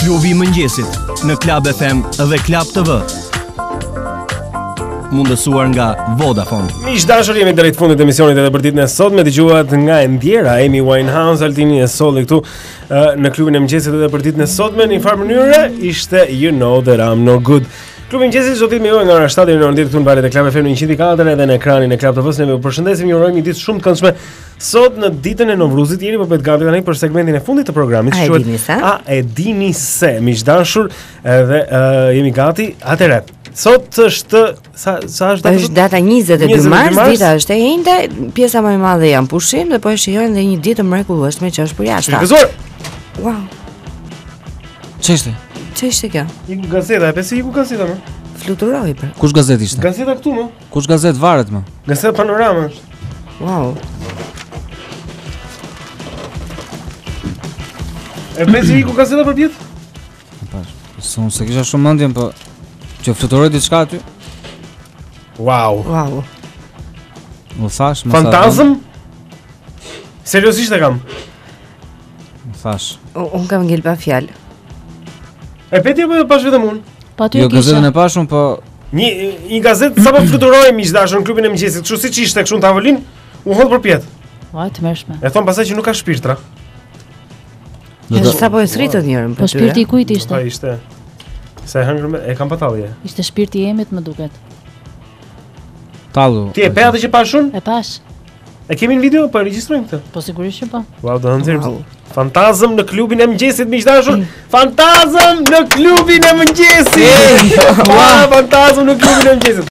Klubi i mëngjesit në Club FM dhe Club TV. Mundësuar nga Vodafone. Miq dashur, jemi drejt fundit të emisionit edhe për ditën e sotme. Dëgjuat nga e ndjera Amy Winehouse, Altini e solli këtu në klubin e mëngjesit edhe për ditën e sotme. Në një farë mënyrë ishte You Know That I'm No Good. Klubi i mëngjesit çdo ditë me ju nga ora 7 deri në orën 10 këtu në valët e Club FM 104 edhe në ekranin e Club TV-s. Ne ju përshëndesim, ju urojmë një ditë shumë të këndshme. Sot në ditën e Novruzit jeni po bëhet gati tani për segmentin e fundit të programit. A e dini se, miq dashur, edhe jemi gati. Atëherë, sot është sa është data? Është data 22 mars, dita është e njëjtë, pjesa më e madhe janë pushim dhe po e shijojmë dhe një ditë mrekullueshme që është përjashta. Gëzuar. Wow. Ç'është? Ç'është kjo? Iku gazeta, e pse iku gazeta më? Fluturoi për. Kush gazetë ishte? Gazeta këtu më? Kush gazetë varet më? Gazeta Panorama. Wow. E pse iku gazeta për pjet? Pash. Son se kisha shumë mendjen, po që fluturoi diçka aty. Wow. Wow. U thash, më Fantazm? Seriozisht e kam. Më thash. Un kam ngel pa fjalë. E peti apo pash vetëm unë? Po aty Jo kisha. gazetën e pashun, po Një gazetë sapo fluturoi miq dashur në klubin e mëngjesit, kështu siç ishte kështu në tavolinë, u hodh për pjet. Ua, të mërshme. E thon pastaj që nuk ka shpirtra. Është sapo e sritën njërin Po shpirti i kujt ishte? Po ishte. Sa e hëngrë e kam patallje. Ishte shpirti i Emit, më duket. tallu. Ti e pe atë që pashun? E pash. E kemi në video, po e regjistrojmë këtë. Po sigurisht që po. Wow, do të nxjerrim. Fantazm në klubin e mëngjesit miq dashur. Fantazm në klubin e mëngjesit. Fantazm në klubin e mëngjesit.